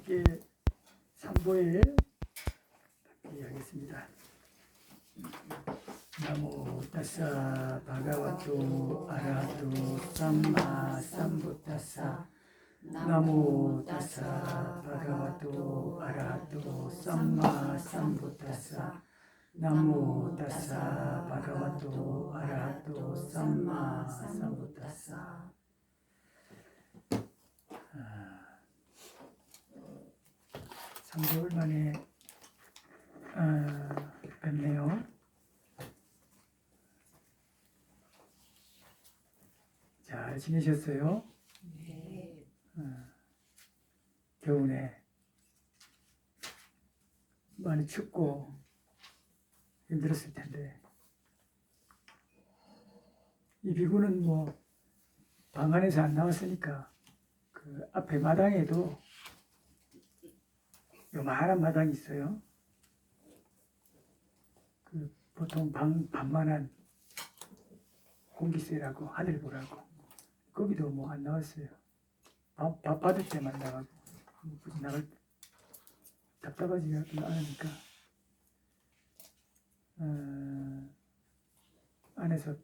함께 3보에 하겠습니다. 나모 타사 바가와토 아라하토 삼마 삼부타사. 나모 타사 바가와토 아라하토 삼마 삼부타사. 나모 타사 바가와토 아라하토 삼마 삼부타사. 3개월 만에 뵙네요. 잘 지내셨어요? 네. 겨우내 많이 춥고 힘들었을 텐데, 이 비구는 뭐 방 안에서 안 나왔으니까 그 앞에 마당에도 요만한 마당이 있어요. 그 보통 반만한 공기세라고 하늘 보라고, 거기도 뭐 안 나왔어요. 밥 받을 때만 나가고, 굳이 나갈 답답하지가 않으니까 안에서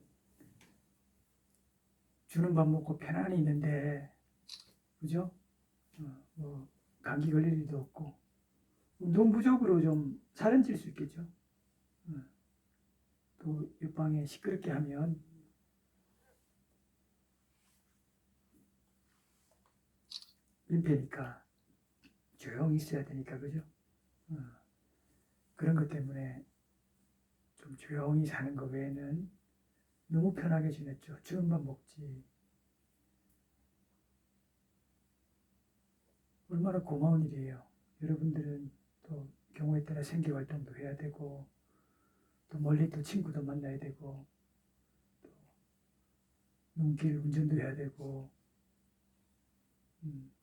주는 밥 먹고 편안히 있는데, 그죠? 뭐 감기 걸릴 일도 없고, 운동 부족으로 좀 살은 찔 수 있겠죠. 또 옆방에 시끄럽게 하면 민폐니까 조용히 있어야 되니까, 그죠? 그런 것 때문에 좀 조용히 사는 것 외에는 너무 편하게 지냈죠. 주는 밥 먹지. 얼마나 고마운 일이에요. 여러분들은 또 경우에 따라 생계 활동도 해야 되고, 또 멀리 또 친구도 만나야 되고, 또 눈길 운전도 해야 되고,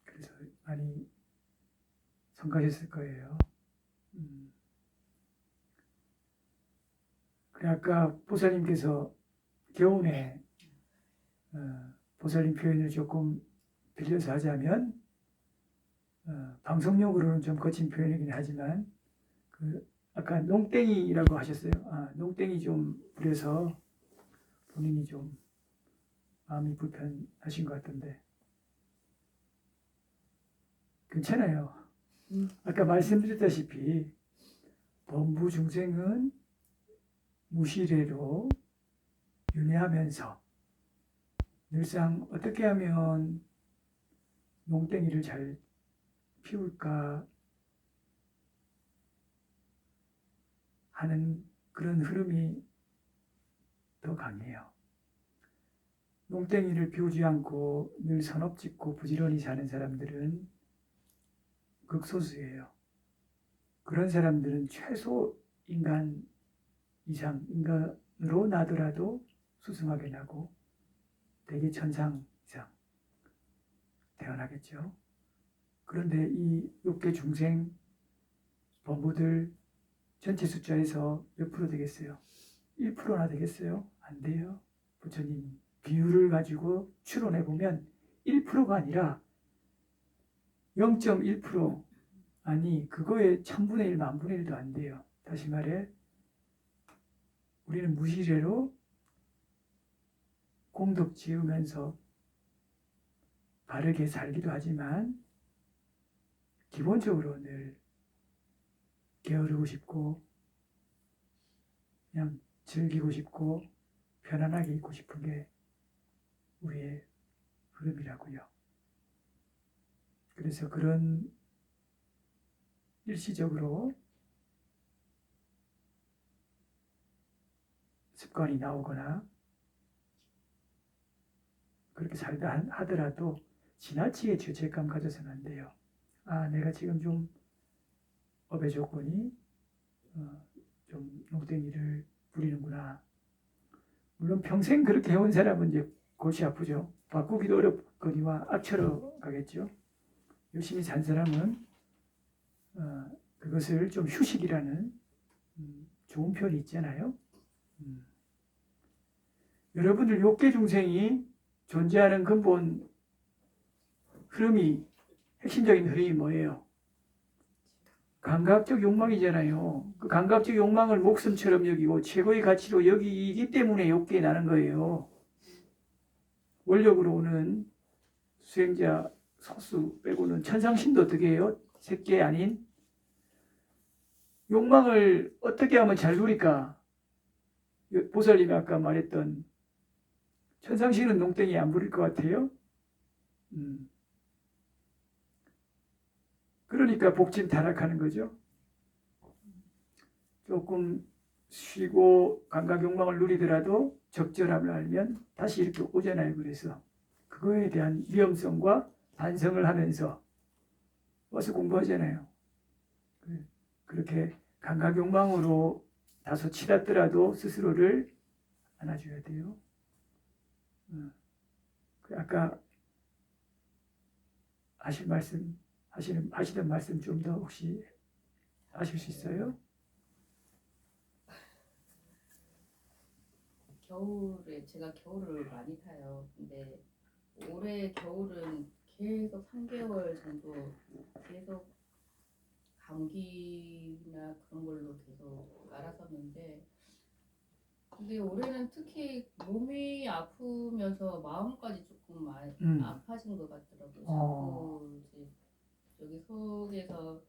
그래서 많이 성가셨을 거예요. 그래, 아까 보살님께서 교훈에 보살님 표현을 조금 빌려서 하자면, 방송용으로는 좀 거친 표현이긴 하지만, 아까 농땡이라고 하셨어요. 농땡이 좀 부려서 본인이 좀 마음이 불편하신 것 같던데 괜찮아요. 아까 말씀드렸다시피 범부 중생은 무시례로 윤회하면서 늘상 어떻게 하면 농땡이를 잘 피울까 하는 그런 흐름이 더 강해요. 농땡이를 피우지 않고 늘 선업짓고 부지런히 사는 사람들은 극소수예요. 그런 사람들은 최소 인간 이상, 인간으로 나더라도 수승하게 나고 대개 천상 이상 태어나겠죠. 그런데 이 육계 중생 범부들 전체 숫자에서 몇 프로 되겠어요? 1%나 되겠어요? 안 돼요. 부처님 비율을 가지고 추론해 보면 1%가 아니라 0.1%, 아니 그거의 1000분의 1, 만분의 1도 안 돼요. 다시 말해 우리는 무시례로 공덕 지으면서 바르게 살기도 하지만 기본적으로 늘 게으르고 싶고 그냥 즐기고 싶고 편안하게 있고 싶은 게 우리의 흐름이라고요. 그래서 그런 일시적으로 습관이 나오거나 그렇게 살다 하더라도 지나치게 죄책감 가져서는 안 돼요. 내가 지금 좀 업의 조건이 좀 농땡이를 부리는구나. 물론 평생 그렇게 해온 사람은 이제 골치 아프죠. 바꾸기도 어렵거니와 악처러 가겠죠. 열심히 산 사람은 그것을 좀 휴식이라는 좋은 표현이 있잖아요. 여러분들 욕계 중생이 존재하는 근본 흐름이, 핵심적인 흐름이 뭐예요? 감각적 욕망이잖아요. 그 감각적 욕망을 목숨처럼 여기고 최고의 가치로 여기기 때문에 욕게 나는 거예요. 원력으로는 수행자 소수 빼고는 천상신도 어떻게 해요? 새끼 아닌 욕망을 어떻게 하면 잘 누릴까? 보살님이 아까 말했던 천상신은 농땡이 안 부릴 것 같아요. 그러니까 복진 타락하는 거죠. 조금 쉬고 감각 욕망을 누리더라도 적절함을 알면 다시 이렇게 오잖아요. 그래서 그거에 대한 위험성과 반성을 하면서 와서 공부하잖아요. 그렇게 감각 욕망으로 다소 치닫더라도 스스로를 안아줘야 돼요. 아까 하시던 말씀 좀 더 혹시 하실 수 있어요? 겨울에 제가 겨울을 많이 타요. 근데 올해 겨울은 계속 3개월 정도 계속 감기나 그런 걸로 계속 알아섰는데, 근데 올해는 특히 몸이 아프면서 마음까지 조금 많이 아파진 것 같더라고요. 자꾸 이제 여기 속에서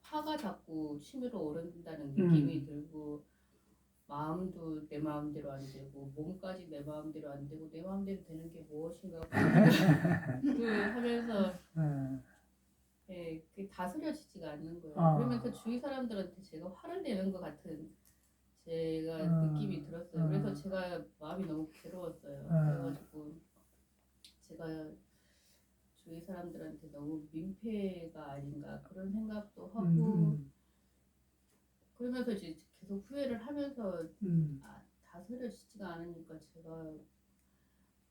화가 자꾸 치밀어 오른다는 느낌이 들고, 마음도 내 마음대로 안 되고 몸까지 내 마음대로 안 되고 내 마음대로 되는 게 무엇인가 하면서 예, 그게 다스려지지가 않는 거예요. 그러면서 주위 사람들한테 제가 화를 내는 것 같은 제가 느낌이 들었어요. 그래서 제가 마음이 너무 괴로웠어요. 그래가지고 제가 주위 사람들한테 너무 민폐가 아닌가 그런 생각도 하고 그러면서 이제 계속 후회를 하면서 다스려지지가 않으니까 제가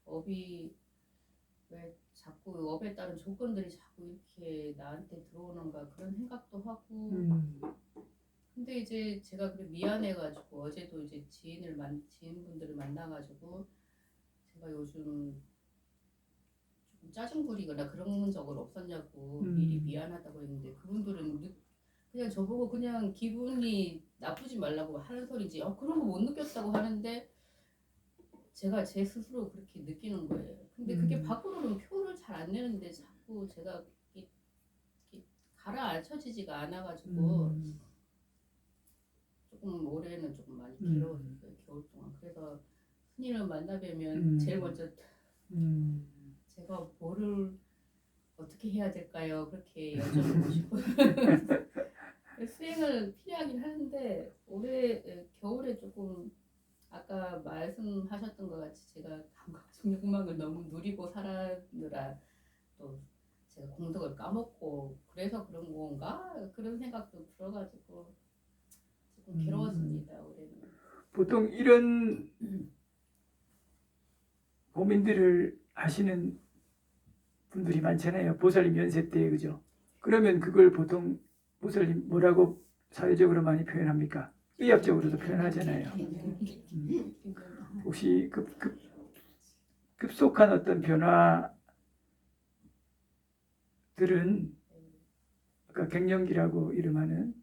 업이 왜 자꾸 업에 따른 조건들이 자꾸 이렇게 나한테 들어오는가 그런 생각도 하고 근데 이제 제가 그래 미안해가지고 어제도 이제 지인분들을 만나가지고 제가 요즘 조금 짜증 부리거나 그런 적은 없었냐고 미리 미안하다고 했는데 그분들은 그냥 저보고 그냥 기분이 나쁘지 말라고 하는 소리지 그런 거 못 느꼈다고 하는데 제가 제 스스로 그렇게 느끼는 거예요. 근데 그게 밖으로는 표를 잘 안 내는데 자꾸 제가 이렇게 가라앉혀지지가 않아가지고 조금 올해는 조금 많이 괴로웠어요. 겨울 동안. 그래서 스님을 만나뵈면 제일 먼저 제가 뭐를 어떻게 해야 될까요? 그렇게 여쭤보고 싶어요. 수행을 필요하긴 하는데 올해 겨울에 조금 아까 말씀하셨던 것 같이 제가 감각적 욕망을 너무 누리고 살았느라 또 제가 공덕을 까먹고 그래서 그런 건가? 그런 생각도 들어가지고 조금 괴로웠습니다. 올해는. 보통 이런 고민들을 하시는 분들이 많잖아요. 보살님 연세 때 그죠? 그러면 그걸 보통 보살님 뭐라고 사회적으로 많이 표현합니까? 의학적으로도 표현하잖아요. 혹시 급속한 어떤 변화들은 아까 갱년기라고 이름하는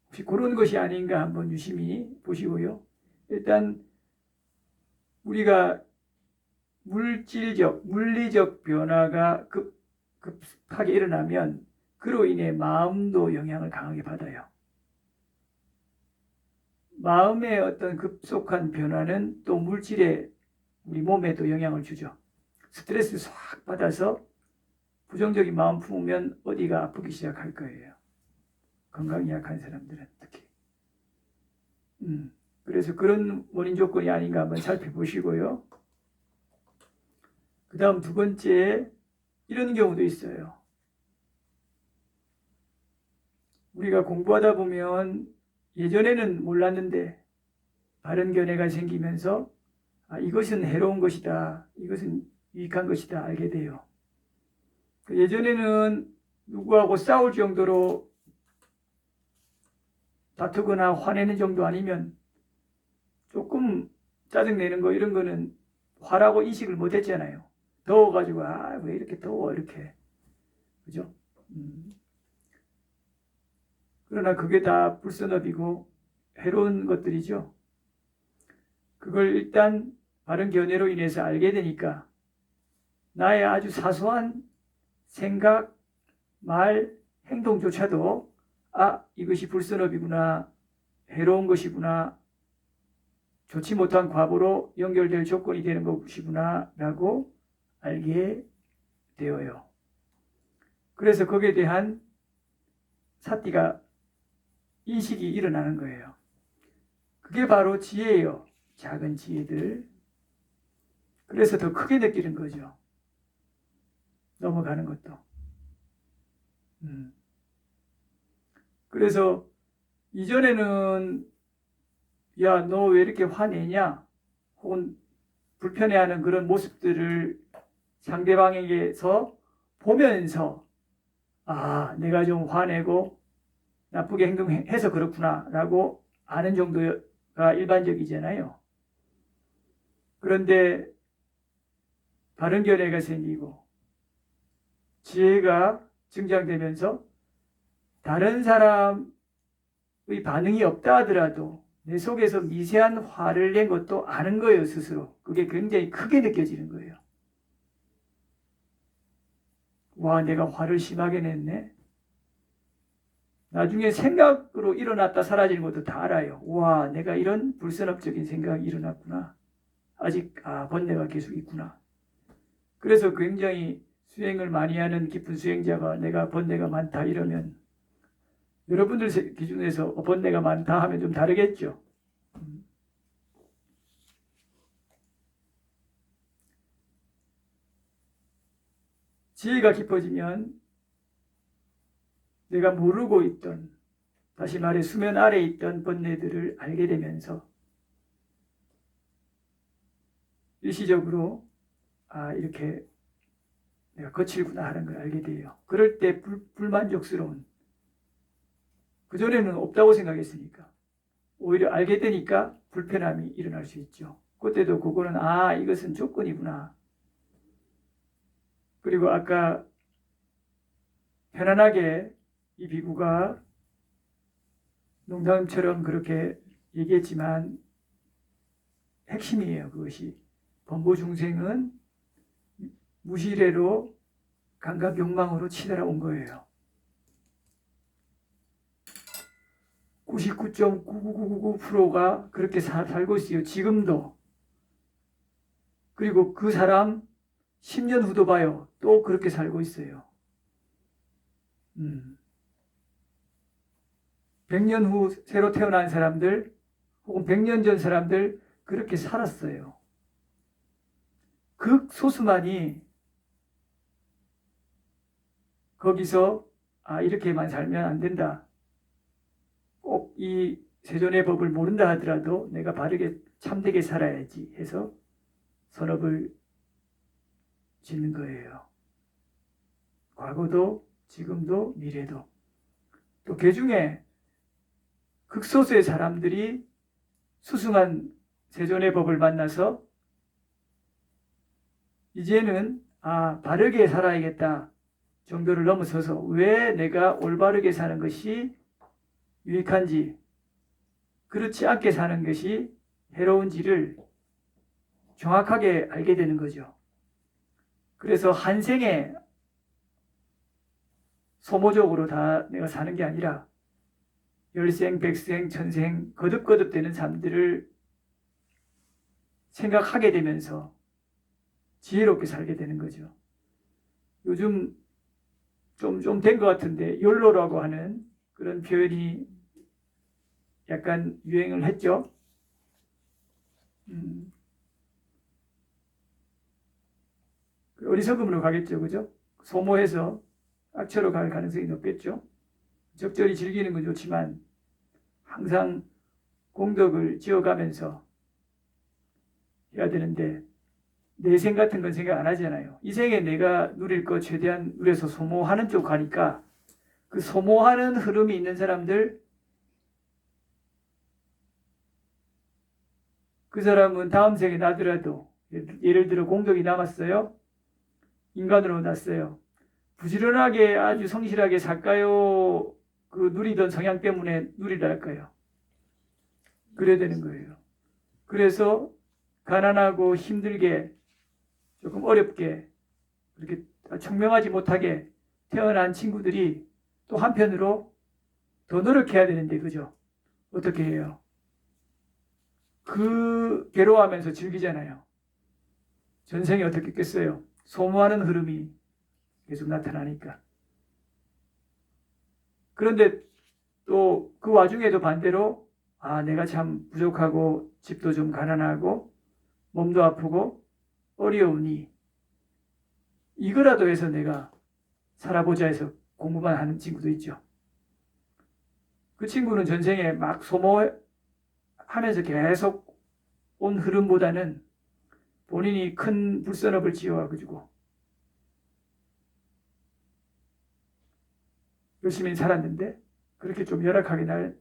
혹시 그런 것이 아닌가 한번 유심히 보시고요. 일단 우리가 물리적 변화가 급하게 일어나면 그로 인해 마음도 영향을 강하게 받아요. 마음의 어떤 급속한 변화는 또 물질에 우리 몸에도 영향을 주죠. 스트레스 싹 받아서 부정적인 마음 품으면 어디가 아프기 시작할 거예요. 건강이 약한 사람들은 특히. 그래서 그런 원인 조건이 아닌가 한번 살펴보시고요. 그 다음 두 번째, 이런 경우도 있어요. 우리가 공부하다 보면 예전에는 몰랐는데 바른 견해가 생기면서 이것은 해로운 것이다, 이것은 유익한 것이다 알게 돼요. 예전에는 누구하고 싸울 정도로 다투거나 화내는 정도 아니면 조금 짜증내는 거 이런 거는 화라고 인식을 못했잖아요. 더워가지고 왜 이렇게 더워 이렇게 그죠? 그러나 그게 다 불선업이고 해로운 것들이죠. 그걸 일단 바른 견해로 인해서 알게 되니까 나의 아주 사소한 생각, 말, 행동조차도 이것이 불선업이구나, 해로운 것이구나, 좋지 못한 과보로 연결될 조건이 되는 것이구나 라고 알게 되어요. 그래서 거기에 대한 사띠가 인식이 일어나는 거예요. 그게 바로 지혜예요. 작은 지혜들. 그래서 더 크게 느끼는 거죠. 넘어가는 것도. 그래서 이전에는 야, 너 왜 이렇게 화내냐? 혹은 불편해하는 그런 모습들을 상대방에게서 보면서 내가 좀 화내고 나쁘게 행동해서 그렇구나 라고 아는 정도가 일반적이잖아요. 그런데 바른 견해가 생기고 지혜가 증장되면서 다른 사람의 반응이 없다 하더라도 내 속에서 미세한 화를 낸 것도 아는 거예요, 스스로. 그게 굉장히 크게 느껴지는 거예요. 와, 내가 화를 심하게 냈네. 나중에 생각으로 일어났다 사라지는 것도 다 알아요. 와, 내가 이런 불선업적인 생각이 일어났구나. 아직 번뇌가 계속 있구나. 그래서 굉장히 수행을 많이 하는 깊은 수행자가 내가 번뇌가 많다 이러면 여러분들 기준에서 번뇌가 많다 하면 좀 다르겠죠. 지혜가 깊어지면 내가 모르고 있던, 다시 말해 수면 아래에 있던 번뇌들을 알게 되면서 일시적으로 이렇게 내가 거칠구나 하는 걸 알게 돼요. 그럴 때 불만족스러운, 그전에는 없다고 생각했으니까 오히려 알게 되니까 불편함이 일어날 수 있죠. 그때도 그거는 이것은 조건이구나. 그리고 아까 편안하게 이 비구가 농담처럼 그렇게 얘기했지만 핵심이에요. 그것이 범보 중생은 무시래로 감각 욕망으로 치달아온 거예요. 99.99999%가 그렇게 살고 있어요. 지금도. 그리고 그 사람 10년 후도 봐요. 또 그렇게 살고 있어요. 100년 후 새로 태어난 사람들 혹은 100년 전 사람들 그렇게 살았어요. 극소수만이 거기서 이렇게만 살면 안 된다. 꼭 이 세존의 법을 모른다 하더라도 내가 바르게 참되게 살아야지 해서 선업을 짓는 거예요. 과거도 지금도 미래도. 또 개중에 극소수의 사람들이 수승한 세존의 법을 만나서 이제는 바르게 살아야겠다 정도를 넘어서서 왜 내가 올바르게 사는 것이 유익한지, 그렇지 않게 사는 것이 해로운지를 정확하게 알게 되는 거죠. 그래서 한 생에 소모적으로 다 내가 사는 게 아니라 열생, 백생, 천생 거듭거듭 되는 삶들을 생각하게 되면서 지혜롭게 살게 되는 거죠. 요즘 좀 된 것 같은데 욜로라고 하는 그런 표현이 약간 유행을 했죠. 어리석음으로 가겠죠. 그죠? 소모해서 악처로 갈 가능성이 높겠죠. 적절히 즐기는 건 좋지만 항상 공덕을 지어가면서 해야 되는데 내생 같은 건 생각 안 하잖아요. 이 생에 내가 누릴 거 최대한 누려서 소모하는 쪽 가니까 그 소모하는 흐름이 있는 사람들, 그 사람은 다음 생에 나더라도 예를 들어 공덕이 남았어요. 인간으로 났어요. 부지런하게 아주 성실하게 살까요? 그 누리던 성향 때문에 누리라 할까요? 그래야 되는 거예요. 그래서 가난하고 힘들게 조금 어렵게 그렇게 청명하지 못하게 태어난 친구들이 또 한편으로 더 노력해야 되는데 그죠? 어떻게 해요? 그 괴로워하면서 즐기잖아요. 전생에 어떻게 했겠어요? 소모하는 흐름이 계속 나타나니까. 그런데 또 그 와중에도 반대로 내가 참 부족하고 집도 좀 가난하고 몸도 아프고 어려우니 이거라도 해서 내가 살아보자 해서 공부만 하는 친구도 있죠. 그 친구는 전생에 막 소모하면서 계속 온 흐름보다는 본인이 큰 불선업을 지어가지고 열심히 살았는데 그렇게 좀 열악하게 날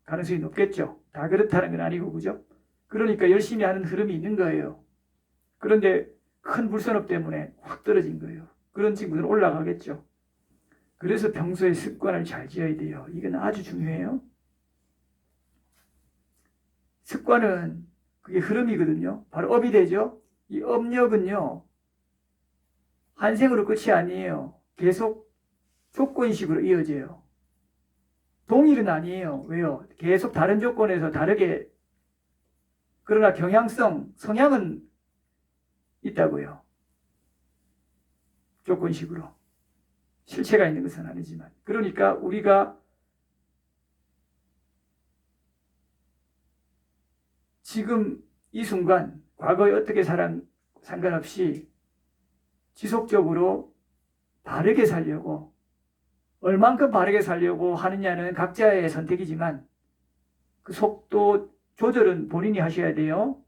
가능성이 높겠죠. 다 그렇다는 건 아니고 그죠? 그러니까 열심히 하는 흐름이 있는 거예요. 그런데 큰 불선업 때문에 확 떨어진 거예요. 그런 친구들은 올라가겠죠. 그래서 평소에 습관을 잘 지어야 돼요. 이건 아주 중요해요. 습관은 그게 흐름이거든요. 바로 업이 되죠. 이 업력은요. 한 생으로 끝이 아니에요. 계속 조건식으로 이어져요. 동일은 아니에요. 왜요? 계속 다른 조건에서 다르게 그러나 경향성, 성향은 있다고요. 조건식으로. 실체가 있는 것은 아니지만. 그러니까 우리가 지금 이 순간 과거에 어떻게 상관없이 지속적으로 바르게 살려고 얼만큼 바르게 살려고 하느냐는 각자의 선택이지만 그 속도 조절은 본인이 하셔야 돼요.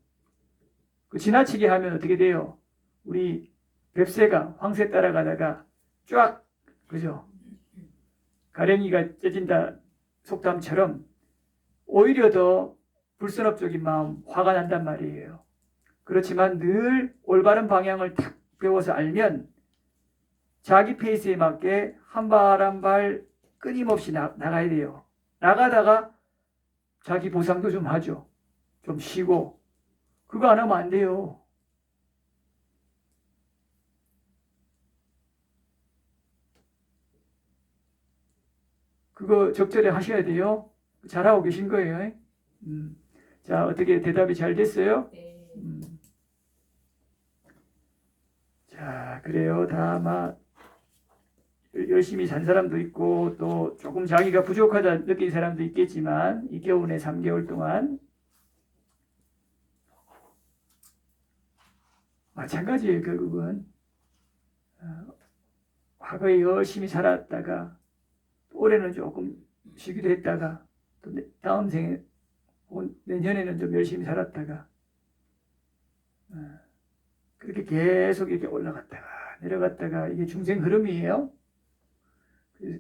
그 지나치게 하면 어떻게 돼요? 우리 뱁새가 황새 따라가다가 쫙 그죠? 가랭이가 째진다 속담처럼 오히려 더 불선업적인 마음, 화가 난단 말이에요. 그렇지만 늘 올바른 방향을 탁 배워서 알면 자기 페이스에 맞게 한 발 한 발 끊임없이 나가야 돼요. 나가다가 자기 보상도 좀 하죠. 좀 쉬고. 그거 안 하면 안 돼요. 그거 적절히 하셔야 돼요. 잘하고 계신 거예요. 자, 어떻게 대답이 잘 됐어요? 네. 자, 그래요. 다 아마 열심히 산 사람도 있고 또 조금 자기가 부족하다 느낀 사람도 있겠지만 이 겨우내 3개월 동안 마찬가지예요. 결국은 과거에 열심히 살았다가 올해는 조금 쉬기도 했다가 또 다음 생에 내년에는 좀 열심히 살았다가 그렇게 계속 이렇게 올라갔다가 내려갔다가 이게 중생 흐름이에요.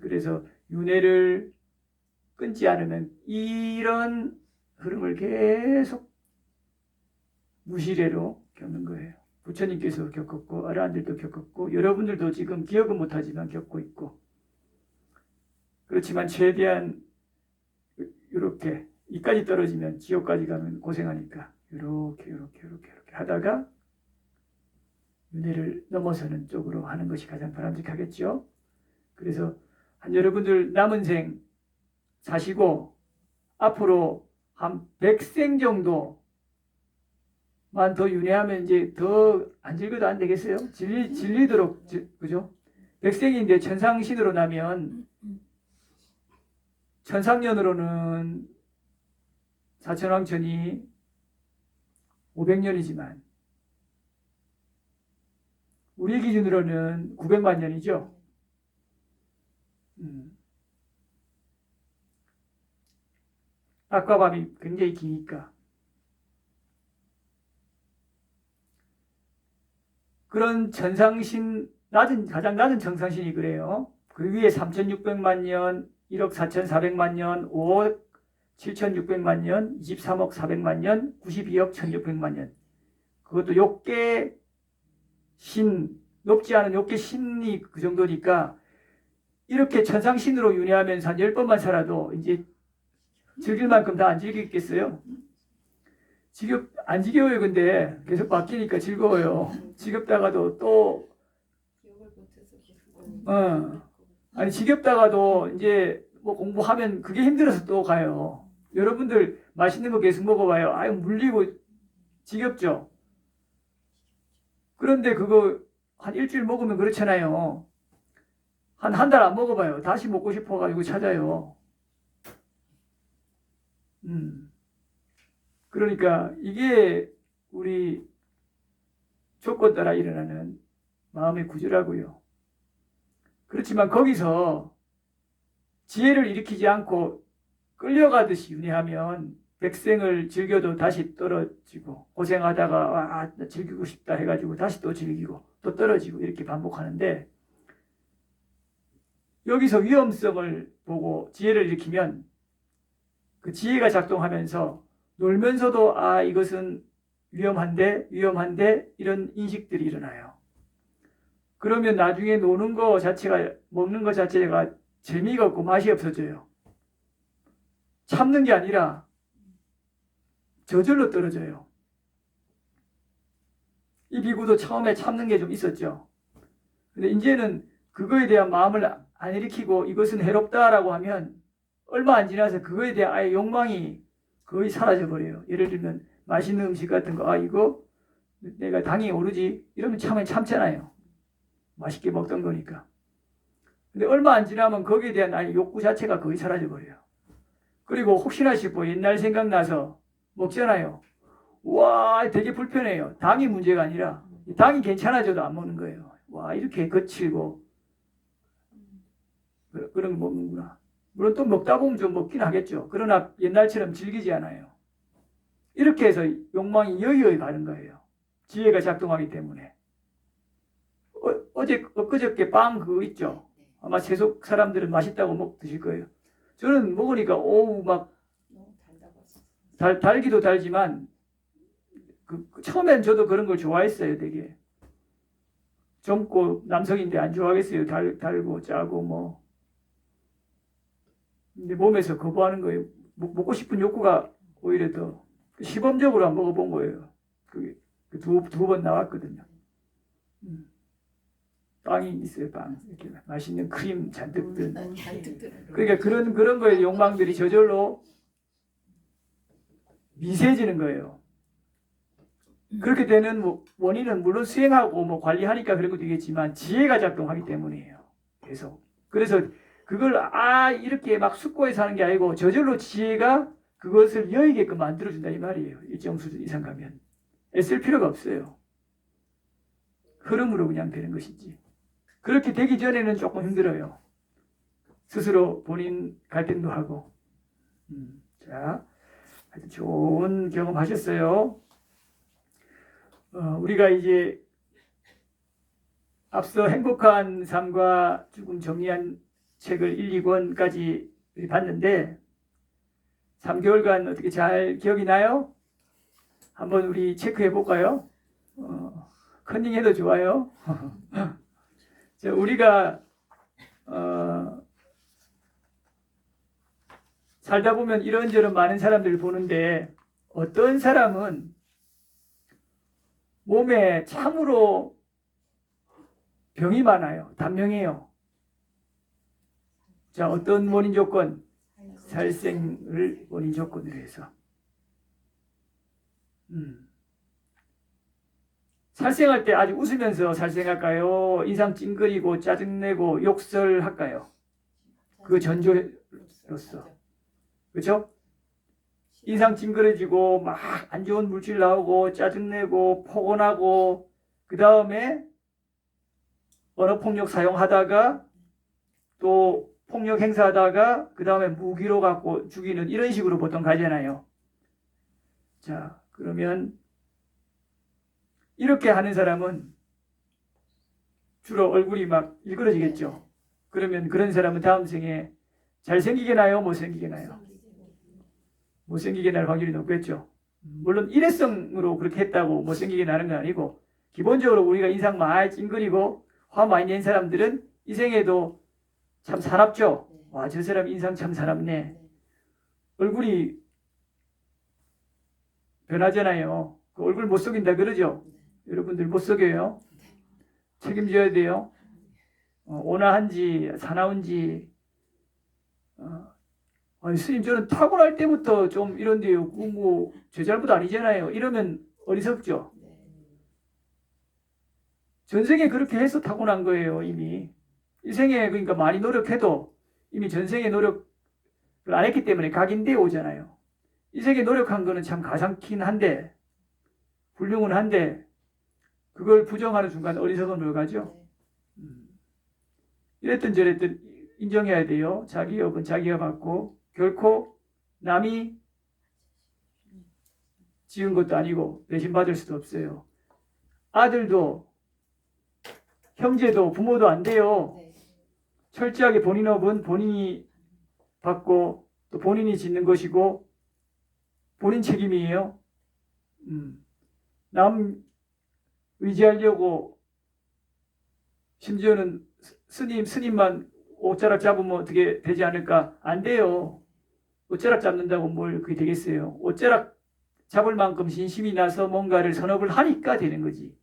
그래서 윤회를 끊지 않으면 이런 흐름을 계속 무시례로 겪는 거예요. 부처님께서 겪었고 어른들도 겪었고 여러분들도 지금 기억은 못하지만 겪고 있고 그렇지만 최대한 이렇게 이까지 떨어지면 지옥까지 가면 고생하니까 이렇게 하다가 윤회를 넘어서는 쪽으로 하는 것이 가장 바람직하겠죠. 그래서 여러분들 남은 생 사시고 앞으로 한 100생 정도만 더 윤회하면 이제 더 안 즐겨도 안 되겠어요? 질리도록 그죠? 100생인데 천상신으로 나면 천상년으로는 사천왕천이 500년이지만 우리 기준으로는 900만 년이죠. 낮과 밤이 굉장히 기니까 그런 천상신 가장 낮은 천상신이 그래요. 그 위에 3,600만 년, 1억 4,400만 년, 5억 7,600만 년, 23억 400만 년, 92억 1,600만 년. 그것도 욕계 신, 높지 않은 욕계 신이 그 정도니까 이렇게 천상신으로 윤회하면서 한 10번만 살아도 이제 즐길 만큼 다 안 즐기겠어요? 안 지겨워요. 근데 계속 바뀌니까 즐거워요. 지겹다가도 또 기억을 못해서 아니 지겹다가도 이제 뭐 공부하면 그게 힘들어서 또 가요. 여러분들 맛있는 거 계속 먹어봐요. 아유 물리고 지겹죠. 그런데 그거 한 일주일 먹으면 그렇잖아요. 한 달 안 먹어봐요. 다시 먹고 싶어가지고 찾아요. 그러니까 이게 우리 조건 따라 일어나는 마음의 구조라고요. 그렇지만 거기서 지혜를 일으키지 않고 끌려가듯이 윤회하면 백생을 즐겨도 다시 떨어지고 고생하다가 나 즐기고 싶다 해가지고 다시 또 즐기고 또 떨어지고 이렇게 반복하는데 여기서 위험성을 보고 지혜를 일으키면 그 지혜가 작동하면서 놀면서도 이것은 위험한데 이런 인식들이 일어나요. 그러면 나중에 노는 거 자체가 먹는 거 자체가 재미가 없고 맛이 없어져요. 참는 게 아니라 저절로 떨어져요. 이 비구도 처음에 참는 게 좀 있었죠. 근데 이제는 그거에 대한 마음을 안 일으키고 이것은 해롭다라고 하면 얼마 안 지나서 그거에 대한 아예 욕망이 거의 사라져버려요. 예를 들면 맛있는 음식 같은 거 이거 내가 당이 오르지 이러면 참잖아요. 맛있게 먹던 거니까. 근데 얼마 안 지나면 거기에 대한 욕구 자체가 거의 사라져버려요. 그리고 혹시나 싶어 옛날 생각나서 먹잖아요. 와 되게 불편해요. 당이 문제가 아니라 당이 괜찮아져도 안 먹는 거예요. 와 이렇게 거칠고 그런 거 먹는구나. 물론 또 먹다 보면 좀 먹긴 하겠죠. 그러나 옛날처럼 즐기지 않아요. 이렇게 해서 욕망이 여기여기 가는 거예요. 지혜가 작동하기 때문에. 엊그저께 빵 그거 있죠. 아마 세속 사람들은 맛있다고 드실 거예요. 저는 먹으니까 오우 막 너무 달다고 달기도 달지만 처음엔 저도 그런 걸 좋아했어요. 되게 젊고 남성인데 안 좋아하겠어요. 달고 짜고 뭐. 근데 몸에서 거부하는 거예요. 먹고 싶은 욕구가 오히려 더 시범적으로 안 먹어본 거예요. 그게 두 번 나왔거든요. 빵이 있어요. 빵 이렇게 맛있는 크림 잔뜩 든. 그러니까 그런 거에 욕망들이 저절로 미세해지는 거예요. 그렇게 되는 원인은 물론 수행하고 관리하니까 그런 것도 있겠지만 지혜가 작동하기 때문이에요. 계속. 그래서 그걸 이렇게 막 숙고해서 하는 게 아니고 저절로 지혜가 그것을 여의게끔 만들어준다 이 말이에요. 일정 수준 이상 가면. 애쓸 필요가 없어요. 흐름으로 그냥 되는 것이지. 그렇게 되기 전에는 조금 힘들어요. 스스로 본인 갈등도 하고. 자, 아주 좋은 경험 하셨어요. 우리가 이제 앞서 행복한 삶과 죽음 정리한 책을 1, 2권까지 봤는데 3개월간 어떻게 잘 기억이 나요? 한번 우리 체크해 볼까요? 컨닝해도 좋아요. 자, 우리가 살다 보면 이런저런 많은 사람들을 보는데 어떤 사람은 몸에 참으로 병이 많아요. 단명해요. 자, 어떤 원인 조건? 살생을 원인 조건으로 해서. 살생할 때 아주 웃으면서 살생할까요? 인상 찡그리고 짜증내고 욕설할까요? 그 전조로서. 그렇죠? 인상 찡그러지고 막 안 좋은 물질 나오고 짜증내고 포곤하고 그 다음에 언어폭력 사용하다가 또 폭력 행사하다가 그 다음에 무기로 갖고 죽이는 이런 식으로 보통 가잖아요. 자, 그러면 이렇게 하는 사람은 주로 얼굴이 막 일그러지겠죠. 그러면 그런 사람은 다음 생에 잘생기게 나요? 못생기게 나요? 못생기게 날 확률이 높겠죠. 물론 일회성으로 그렇게 했다고 못생기게 나는 건 아니고 기본적으로 우리가 인상 많이 찡그리고 화 많이 낸 사람들은 이 생에도 참 사납죠. 네. 와, 저 사람 인상 참 사납네. 네. 얼굴이 변하잖아요. 그 얼굴 못 속인다 그러죠. 네. 여러분들 못 속여요. 책임져야 돼요. 온화한지 사나운지. 아니, 스님 저는 타고날 때부터 좀 이런데요. 뭐 제 잘못 아니잖아요. 이러면 어리석죠. 네. 전생에 그렇게 해서 타고난 거예요. 이미 이 생에 그러니까 많이 노력해도 이미 전생에 노력을 안 했기 때문에 각인되어 오잖아요. 이 생에 노력한 거는 참 가상긴 한데 훌륭은 한데 그걸 부정하는 순간 어리석은 뭘 가죠. 네. 이랬든 저랬든 인정해야 돼요. 자기 업은 자기가 받고 결코 남이 지은 것도 아니고 대신 받을 수도 없어요. 아들도 형제도 부모도 안 돼요. 네. 철저하게 본인 업은 본인이 받고 또 본인이 짓는 것이고 본인 책임이에요. 남 의지하려고 심지어는 스님만 옷자락 잡으면 어떻게 되지 않을까? 안 돼요. 옷자락 잡는다고 뭘 그게 되겠어요. 옷자락 잡을 만큼 신심이 나서 뭔가를 선업을 하니까 되는 거지.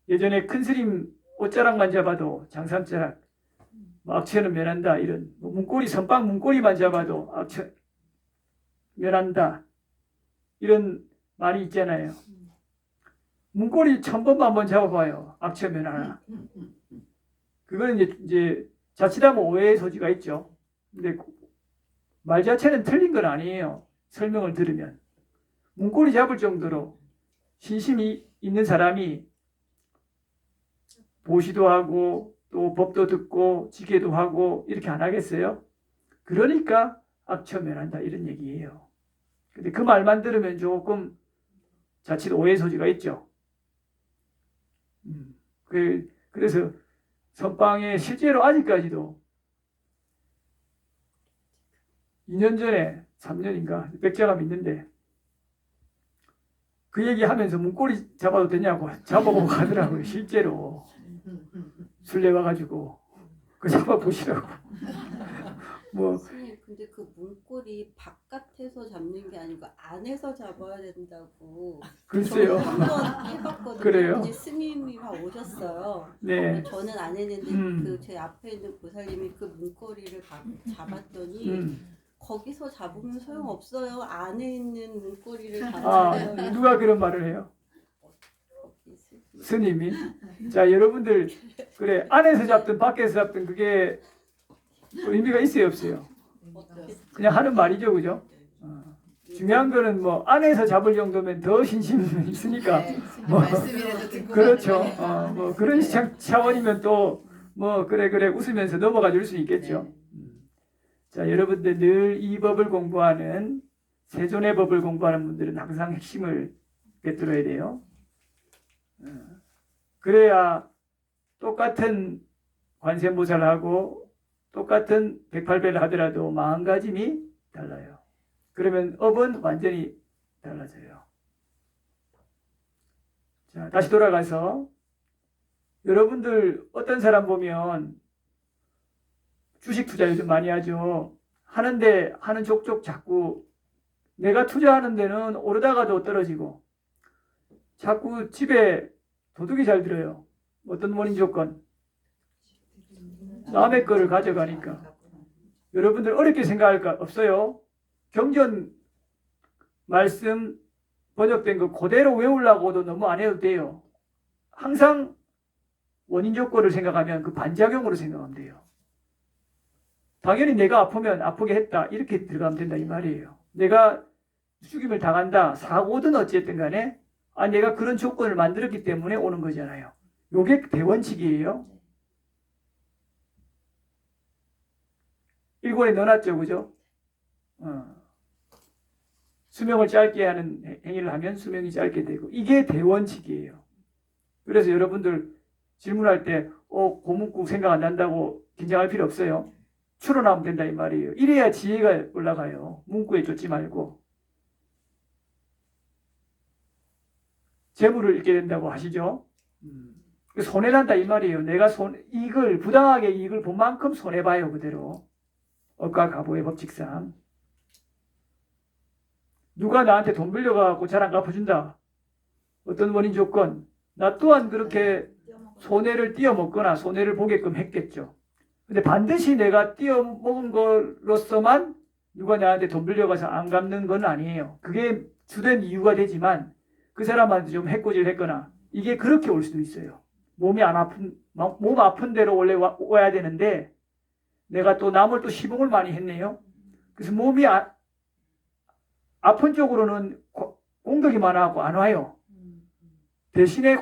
예전에 큰 스님 옷자락만 잡아도 장삼자락 악취는 면한다 이런 문고리 선빵 문고리만 잡아도 악취 면한다 이런 말이 있잖아요. 문고리 1000번만 한번 잡아봐요. 악취 면하나. 그거는 이제 자칫하면 오해의 소지가 있죠. 근데 말 자체는 틀린 건 아니에요. 설명을 들으면 문고리 잡을 정도로 신심이 있는 사람이 보시도 하고 또 법도 듣고 지게도 하고 이렇게 안 하겠어요? 그러니까 악처면한다 이런 얘기예요. 근데 그 말만 들으면 조금 자칫 오해 소지가 있죠. 그래서 선방에 실제로 아직까지도 2년 전에 3년인가 백자가 믿는데 그 얘기하면서 문고리 잡아도 되냐고 잡아보고 가더라고요. 실제로 술래 와가지고 그 잡아보시라고. 뭐 선생님, 근데 그 물꼬리 바깥에서 잡는 게 아니고 안에서 잡아야 된다고. 글쎄요. 저는 한번 해봤거든요. 그래요? 이제 스님이 오셨어요. 네. 저는 안 했는데 그 제 앞에 있는 보살님이 그 물꼬리를 잡았더니 거기서 잡으면 소용없어요. 안에 있는 물꼬리를 잡아야 돼요. 누가 그런 말을 해요? 스님이. 자, 여러분들 그래 안에서 잡든 밖에서 잡든 그게 의미가 있어요 없어요? 그냥 하는 말이죠, 그죠? 중요한 거는 뭐 안에서 잡을 정도면 더 신심이 있으니까 뭐 그렇죠. 뭐 그런 차원이면 또 뭐 그래 웃으면서 넘어가 줄 수 있겠죠. 자, 여러분들 늘 이 법을 공부하는 세존의 법을 공부하는 분들은 항상 핵심을 꿰뚫어야 돼요. 그래야 똑같은 관세음보살하고 똑같은 108배를 하더라도 마음가짐이 달라요. 그러면 업은 완전히 달라져요. 자, 다시 돌아가서 여러분들 어떤 사람 보면 주식 투자 요즘 많이 하죠. 하는데 하는 족족 자꾸 내가 투자하는 데는 오르다가도 떨어지고 자꾸 집에 도둑이 잘 들어요. 어떤 원인 조건? 남의 거를 가져가니까. 여러분들 어렵게 생각할 거 없어요. 경전 말씀 번역된 거 그대로 외우려고도 너무 안 해도 돼요. 항상 원인 조건을 생각하면 그 반작용으로 생각하면 돼요. 당연히 내가 아프면 아프게 했다 이렇게 들어가면 된다 이 말이에요. 내가 죽임을 당한다 사고든 어쨌든 간에 내가 그런 조건을 만들었기 때문에 오는 거잖아요. 요게 대원칙이에요. 일본에 넣어놨죠, 그죠? 수명을 짧게 하는 행위를 하면 수명이 짧게 되고 이게 대원칙이에요. 그래서 여러분들 질문할 때 고문국 생각 안 난다고 긴장할 필요 없어요. 추론하면 된다 이 말이에요. 이래야 지혜가 올라가요. 문구에 쫓지 말고. 재물을 잃게 된다고 하시죠. 손해난다 이 말이에요. 내가 이익을 부당하게 이익을 본 만큼 손해봐요. 그대로. 억과 가보의 법칙상. 누가 나한테 돈 빌려가고 잘 안 갚아준다. 어떤 원인 조건. 나 또한 그렇게 손해를 띄어먹거나 손해를 보게끔 했겠죠. 근데 반드시 내가 띄어먹은 걸로서만 누가 나한테 돈 빌려가서 안 갚는 건 아니에요. 그게 주된 이유가 되지만 그 사람한테 좀 해코지를 했거나 이게 그렇게 올 수도 있어요. 몸 아픈 대로 원래 와야 되는데 내가 또 남을 또 시봉을 많이 했네요. 그래서 몸이 아픈 쪽으로는 공격이 많아갖고 안 와요. 대신에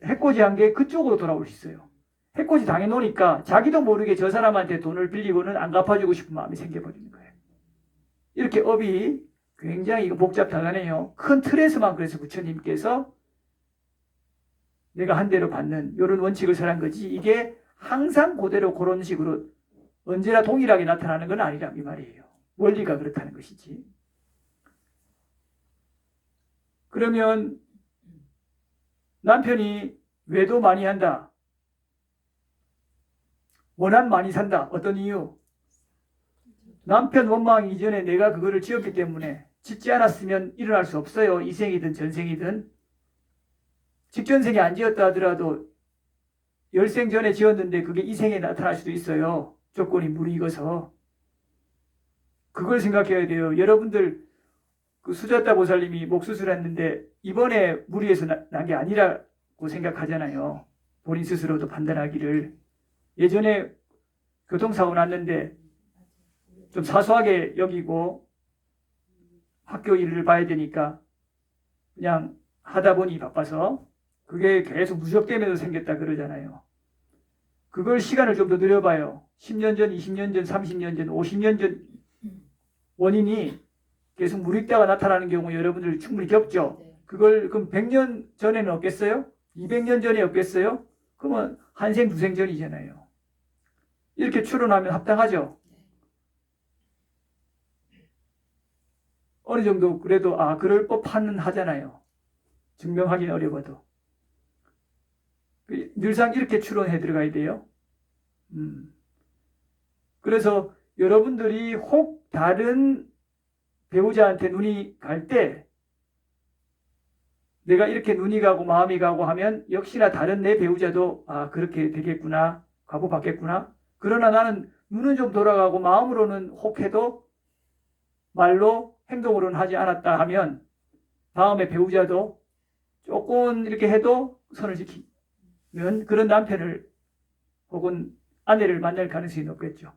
해코지한 게 그쪽으로 돌아올 수 있어요. 해코지 당해놓으니까 자기도 모르게 저 사람한테 돈을 빌리고는 안 갚아주고 싶은 마음이 생겨버리는 거예요. 이렇게 업이 굉장히 이거 복잡하네요. 큰 틀에서만 그래서 부처님께서 내가 한 대로 받는 이런 원칙을 설한 거지 이게 항상 그대로 그런 식으로 언제나 동일하게 나타나는 건 아니라 이 말이에요. 원리가 그렇다는 것이지. 그러면 남편이 외도 많이 한다. 원한 많이 산다. 어떤 이유? 남편 원망 이전에 내가 그거를 지었기 때문에 짓지 않았으면 일어날 수 없어요. 이생이든 전생이든. 직전생에 안 지었다 하더라도 열생 전에 지었는데 그게 이생에 나타날 수도 있어요. 조건이 무르익어서. 그걸 생각해야 돼요. 여러분들 그 수자따 보살님이 목 수술했는데 이번에 무리해서 난 게 아니라고 생각하잖아요. 본인 스스로도 판단하기를. 예전에 교통사고 났는데 좀 사소하게 여기고 학교 일을 봐야 되니까 그냥 하다 보니 바빠서 그게 계속 누적되면서 생겼다 그러잖아요. 그걸 시간을 좀 더 늘려봐요. 10년 전, 20년 전, 30년 전, 50년 전 원인이 계속 무익다가 나타나는 경우 여러분들 충분히 겪죠. 그걸 그럼 100년 전에는 없겠어요? 200년 전에 없겠어요? 그러면 한 생, 두 생 전이잖아요. 이렇게 추론하면 합당하죠. 어느 정도 그래도 그럴 법하는 하잖아요. 증명하기는 어려워도. 늘상 이렇게 추론해 들어가야 돼요. 그래서 여러분들이 혹 다른 배우자한테 눈이 갈 때 내가 이렇게 눈이 가고 마음이 가고 하면 역시나 다른 내 배우자도 그렇게 되겠구나. 과보 받겠구나. 그러나 나는 눈은 좀 돌아가고 마음으로는 혹해도 말로 행동으로는 하지 않았다 하면 다음에 배우자도 조금 이렇게 해도 선을 지키면 그런 남편을 혹은 아내를 만날 가능성이 높겠죠.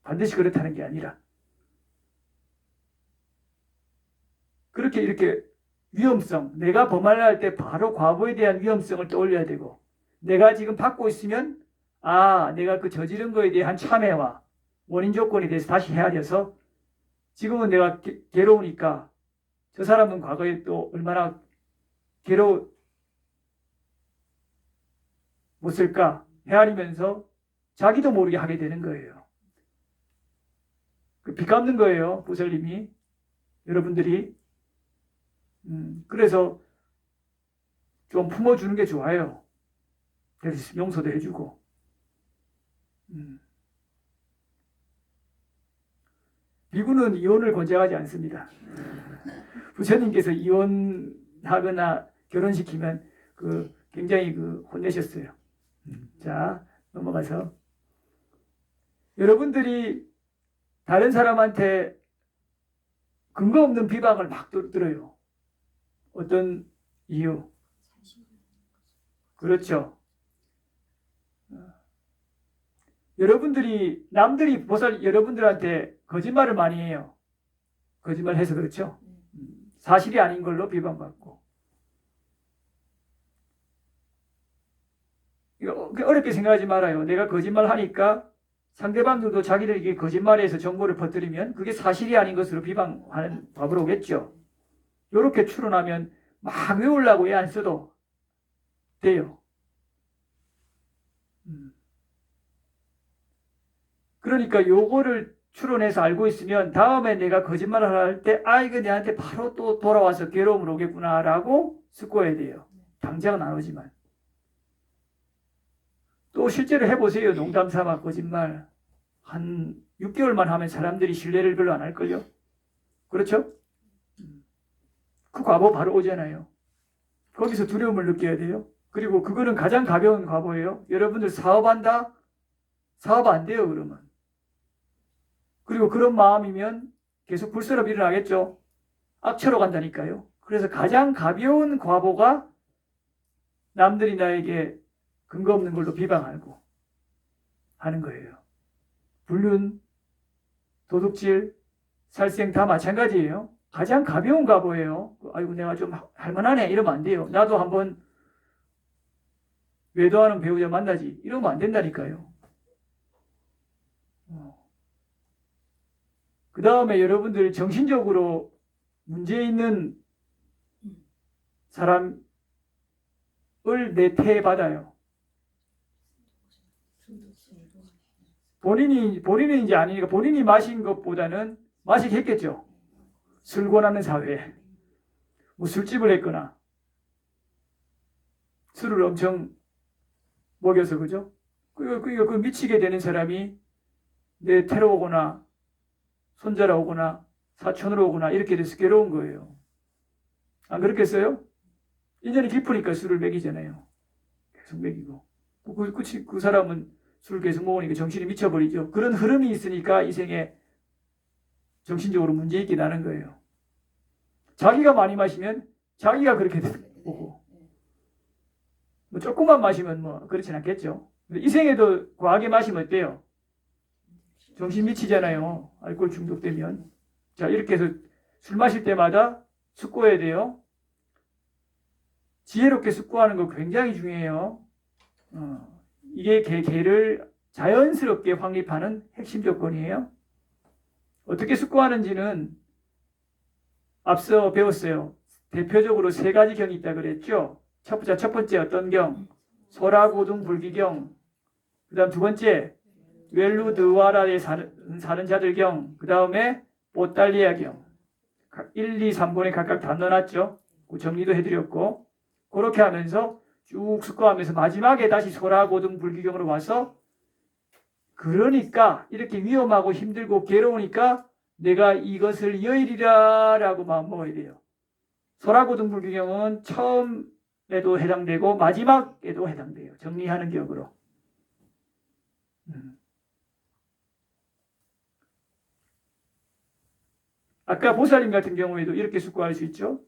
반드시 그렇다는 게 아니라 그렇게 이렇게 위험성, 내가 범하려 할 때 바로 과거에 대한 위험성을 떠올려야 되고 내가 지금 받고 있으면 내가 그 저지른 거에 대한 참회와 원인 조건에 대해서 다시 헤아려서 지금은 내가 괴로우니까 저 사람은 과거에 또 얼마나 괴로웠을까 헤아리면서 자기도 모르게 하게 되는 거예요. 빚 갚는 거예요. 보살님이. 여러분들이. 그래서 좀 품어주는 게 좋아요. 그래서 용서도 해주고. 미군은 이혼을 권장하지 않습니다. 부처님께서 이혼하거나 결혼시키면 굉장히 혼내셨어요. 자, 넘어가서 여러분들이 다른 사람한테 근거 없는 비방을 막 들어요. 어떤 이유? 그렇죠. 남들이 여러분들한테 거짓말을 많이 해요. 거짓말 해서 그렇죠. 사실이 아닌 걸로 비방받고. 이거 어렵게 생각하지 말아요. 내가 거짓말 하니까 상대방들도 자기들에게 거짓말해서 정보를 퍼뜨리면 그게 사실이 아닌 것으로 비방하는 법으로 오겠죠. 이렇게 추론하면 막 외우려고 애 안 써도 돼요. 그러니까 요거를 추론해서 알고 있으면 다음에 내가 거짓말을 할 때 이거 내한테 바로 또 돌아와서 괴로움을 오겠구나 라고 습고해야 돼요. 당장은 안 오지만. 또 실제로 해보세요. 농담 삼아 거짓말. 한 6개월만 하면 사람들이 신뢰를 별로 안 할걸요. 그렇죠? 그 과보 바로 오잖아요. 거기서 두려움을 느껴야 돼요. 그리고 그거는 가장 가벼운 과보예요. 여러분들 사업한다? 사업 안 돼요, 그러면. 그리고 그런 마음이면 계속 불서럽 일어나겠죠. 악처로 간다니까요. 그래서 가장 가벼운 과보가 남들이 나에게 근거 없는 걸로 비방하고 하는 거예요. 불륜, 도둑질, 살생 다 마찬가지예요. 가장 가벼운 과보예요. 아이고 내가 좀 할만하네 이러면 안 돼요. 나도 한번 외도하는 배우자 만나지 이러면 안 된다니까요. 그 다음에 여러분들 정신적으로 문제 있는 사람을 내태받아요. 본인이 이제 아니니까 본인이 마신 것보다는 마시게 했겠죠. 술 권하는 사회. 뭐 술집을 했거나 술을 엄청 먹여서 그죠? 그 미치게 되는 사람이 내 태로 오거나 손자라 오거나 사촌으로 오거나 이렇게 돼서 괴로운 거예요. 안 그렇겠어요? 인연이 깊으니까 술을 먹이잖아요. 계속 먹이고. 그 사람은 술을 계속 먹으니까 정신이 미쳐버리죠. 그런 흐름이 있으니까 이 생에 정신적으로 문제 있게 나는 거예요. 자기가 많이 마시면 자기가 그렇게 오고 뭐 조금만 마시면 뭐 그렇진 않겠죠. 이 생에도 과하게 마시면 어때요? 정신 미치잖아요. 알코올 중독되면. 자, 이렇게 해서 술 마실 때마다 숙고해야 돼요. 지혜롭게 숙고하는 거 굉장히 중요해요. 이게 개를 자연스럽게 확립하는 핵심 조건이에요. 어떻게 숙고하는지는 앞서 배웠어요. 대표적으로 3가지 경이 있다 그랬죠. 첫 번째 어떤 경? 소라고둥 불기경. 그 다음 2번째 웰루드와라에 사는 자들 경. 그 다음에 보탈리아 경. 1, 2, 3번에 각각 다 넣어놨죠. 그 정리도 해드렸고 그렇게 하면서 쭉 숙고하면서 마지막에 다시 소라고둥 불기경으로 와서 그러니까 이렇게 위험하고 힘들고 괴로우니까 내가 이것을 여일이라 라고 마음먹어야 돼요. 소라고둥 불기경은 처음에도 해당되고 마지막에도 해당돼요. 정리하는 격으로. 아까 보살님 같은 경우에도 이렇게 숙고할 수 있죠.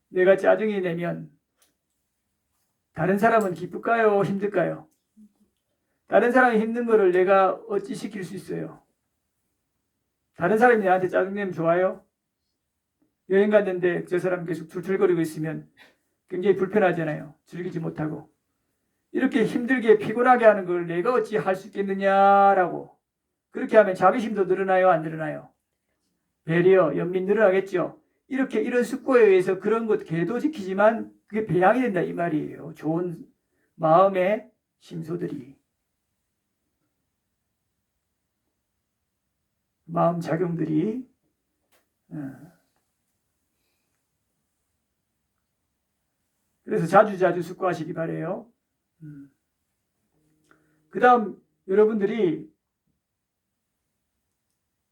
내가 짜증이 내면 다른 사람은 기쁠까요? 힘들까요? 다른 사람이 힘든 거를 내가 어찌 시킬 수 있어요? 다른 사람이 나한테 짜증내면 좋아요? 여행 갔는데 저 사람 계속 툴툴거리고 있으면 굉장히 불편하잖아요. 즐기지 못하고. 이렇게 힘들게 피곤하게 하는 걸 내가 어찌 할 수 있겠느냐라고. 그렇게 하면 자비심도 늘어나요? 안 늘어나요? 배려, 연민 늘어나겠죠? 이런 숙고에 의해서 그런 것 계도 지키지만 그게 배양이 된다 이 말이에요. 좋은 마음의 심소들이. 마음 작용들이 그래서 자주 숙고하시기 바래요. 그 다음 여러분들이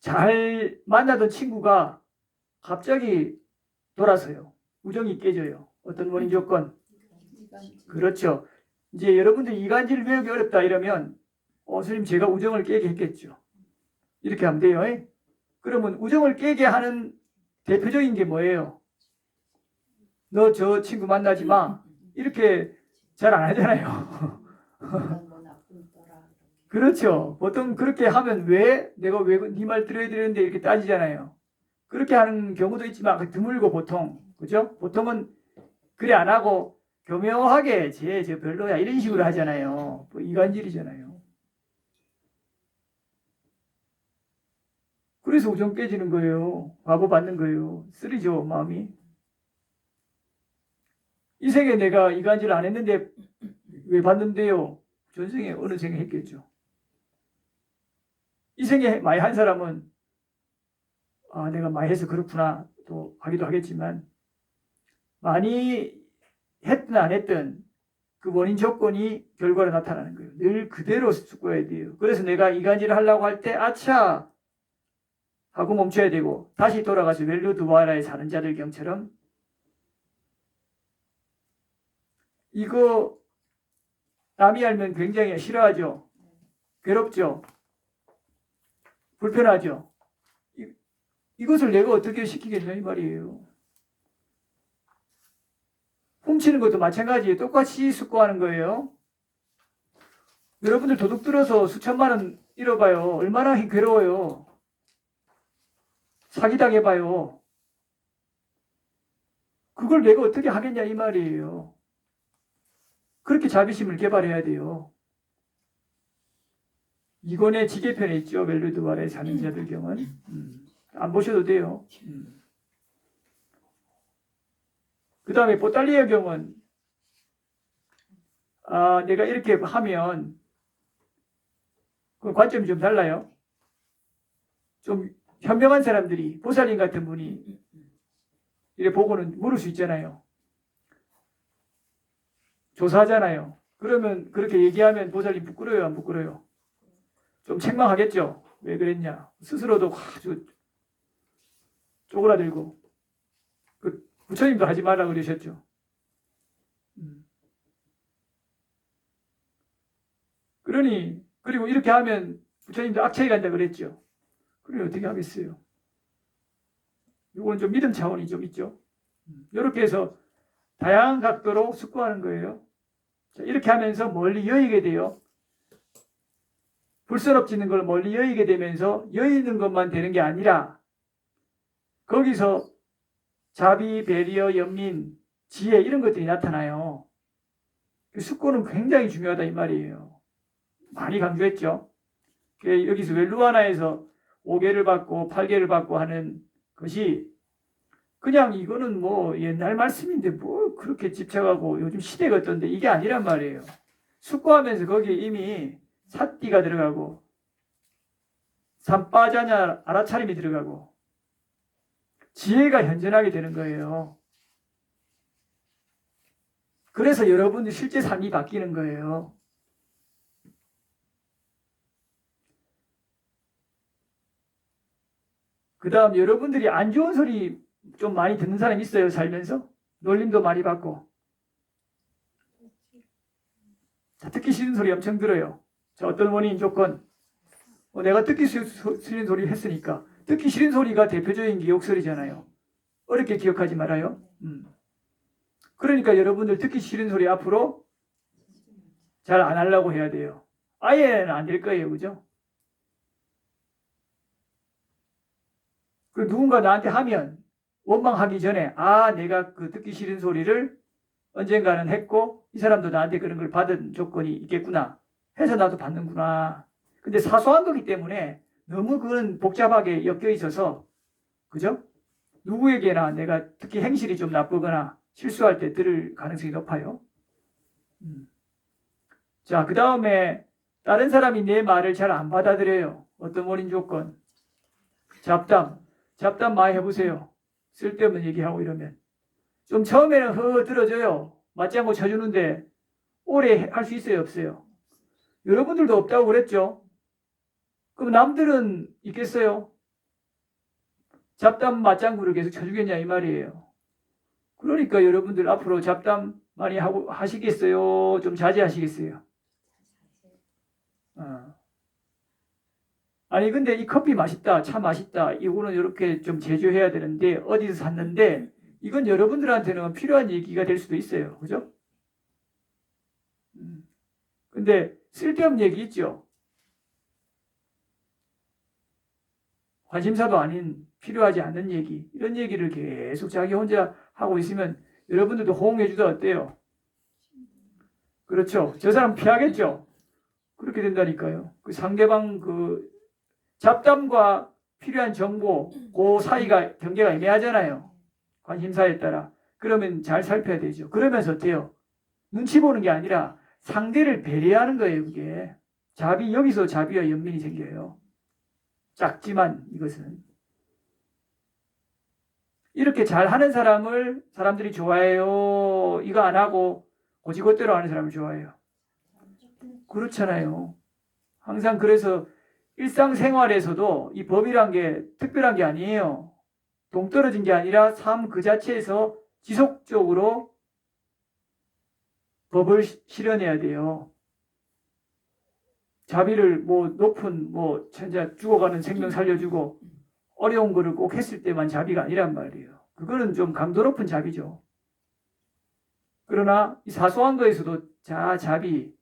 잘 만나던 친구가 갑자기 돌아서요. 우정이 깨져요. 어떤 원인 조건? 그렇죠. 이제 여러분들 이간질을 배우기 어렵다 이러면 스님 제가 우정을 깨게 했겠죠. 이렇게 하면 돼요. 그러면 우정을 깨게 하는 대표적인 게 뭐예요? 너 저 친구 만나지 마. 이렇게 잘 안 하잖아요. 그렇죠. 보통 그렇게 하면 내가 왜 네 말 들어야 되는데 이렇게 따지잖아요. 그렇게 하는 경우도 있지만 드물고 보통. 그죠? 보통은 그래 안 하고 교묘하게 저 별로야 이런 식으로 하잖아요. 뭐 이간질이잖아요. 그래서 우정 깨지는 거예요. 과보 받는 거예요. 쓰리죠 마음이. 이 생에 내가 이간질 안 했는데 왜 받는데요? 전생에 어느 생에 했겠죠. 이 생에 많이 한 사람은 내가 많이 해서 그렇구나 또 하기도 하겠지만 많이 했든 안 했든 그 원인 조건이 결과로 나타나는 거예요. 늘 그대로 숙고해야 돼요. 그래서 내가 이간질을 하려고 할 때 아차 하고 멈춰야 되고 다시 돌아가서 웰루드와라에 사는 자들 경처럼 이거 남이 알면 굉장히 싫어하죠. 괴롭죠. 불편하죠. 이것을 내가 어떻게 시키겠냐 이 말이에요. 훔치는 것도 마찬가지예요. 똑같이 숙고하는 거예요. 여러분들 도둑 들어서 수천만 원 잃어봐요. 얼마나 괴로워요. 사기당해봐요. 그걸 내가 어떻게 하겠냐 이 말이에요. 그렇게 자비심을 개발해야 돼요. 이권의 지게편에 있죠. 웰루드와라에 사는 자들 경은. 안 보셔도 돼요. 그 다음에 보탈리아 경은 내가 이렇게 하면 그 관점이 좀 달라요. 좀 현명한 사람들이 보살님 같은 분이 이래 보고는 물을 수 있잖아요. 조사하잖아요. 그러면 그렇게 얘기하면 보살님 부끄러워요, 안 부끄러워요? 좀 책망하겠죠. 왜 그랬냐. 스스로도 아주 쪼그라들고 그 부처님도 하지 말라고 그러셨죠. 그러니 그리고 이렇게 하면 부처님도 악체에 간다 그랬죠. 그래 어떻게 하겠어요. 이건 좀 믿음 차원이 좀 있죠. 이렇게 해서 다양한 각도로 숙고하는 거예요. 자, 이렇게 하면서 멀리 여의게 돼요. 불선업지는 걸 멀리 여의게 되면서 여의는 것만 되는 게 아니라 거기서 자비, 배려, 연민, 지혜 이런 것들이 나타나요. 숙고는 굉장히 중요하다 이 말이에요. 많이 강조했죠. 여기서 웰루와나에서 5개를 받고 8개를 받고 하는 것이 그냥 이거는 뭐 옛날 말씀인데 뭐 그렇게 집착하고 요즘 시대가 어떤데 이게 아니란 말이에요. 숙고하면서 거기에 이미 사띠가 들어가고 삼빠자냐 알아차림이 들어가고 지혜가 현존하게 되는 거예요. 그래서 여러분의 실제 삶이 바뀌는 거예요. 그 다음 여러분들이 안 좋은 소리 좀 많이 듣는 사람 있어요. 살면서 놀림도 많이 받고 듣기 싫은 소리 엄청 들어요. 자, 어떤 원인 조건 내가 듣기 싫은 소리 했으니까 듣기 싫은 소리가 대표적인 게 욕설이잖아요. 어렵게 기억하지 말아요. 그러니까 여러분들 듣기 싫은 소리 앞으로 잘 안 하려고 해야 돼요. 아예는 안 될 거예요. 그죠? 그 누군가 나한테 하면 원망하기 전에 내가 그 듣기 싫은 소리를 언젠가는 했고 이 사람도 나한테 그런 걸 받은 조건이 있겠구나 해서 나도 받는구나. 근데 사소한 거기 때문에 너무 그건 복잡하게 엮여 있어서 그죠? 누구에게나 내가 특히 행실이 좀 나쁘거나 실수할 때 들을 가능성이 높아요. 자, 그 다음에 다른 사람이 내 말을 잘 안 받아들여요. 어떤 원인 조건? 잡담 많이 해보세요. 쓸데없는 얘기하고 이러면 좀 처음에는 들어줘요. 맞지 않고 쳐주는데 오래 할 수 있어요, 없어요? 여러분들도 없다고 그랬죠? 그럼 남들은 있겠어요? 잡담 맞장구를 계속 쳐주겠냐 이 말이에요. 그러니까 여러분들 앞으로 잡담 많이 하시겠어요? 좀 자제하시겠어요? 아니 근데 이 커피 맛있다, 차 맛있다, 이거는 이렇게 좀 제조해야 되는데 어디서 샀는데 이건 여러분들한테는 필요한 얘기가 될 수도 있어요. 그죠? 근데 쓸데없는 얘기 있죠? 관심사도 아닌 필요하지 않는 얘기, 이런 얘기를 계속 자기 혼자 하고 있으면 여러분들도 호응해 주다 어때요? 그렇죠. 저 사람 피하겠죠? 그렇게 된다니까요. 그 상대방 그 잡담과 필요한 정보, 그 사이가 경계가 애매하잖아요. 관심사에 따라. 그러면 잘 살펴야 되죠. 그러면서 어때요? 눈치 보는 게 아니라 상대를 배려하는 거예요, 그게. 여기서 자비와 연민이 생겨요. 작지만 이것은. 이렇게 잘하는 사람을 사람들이 좋아해요. 이거 안 하고 고지고대로 하는 사람을 좋아해요. 그렇잖아요. 항상 그래서 일상생활에서도 이 법이란 게 특별한 게 아니에요. 동떨어진 게 아니라 삶 그 자체에서 지속적으로 법을 실현해야 돼요. 자비를 뭐 높은 뭐 진짜 죽어가는 생명 살려주고 어려운 거를 꼭 했을 때만 자비가 아니란 말이에요. 그거는 좀 강도 높은 자비죠. 그러나 이 사소한 거에서도 자비,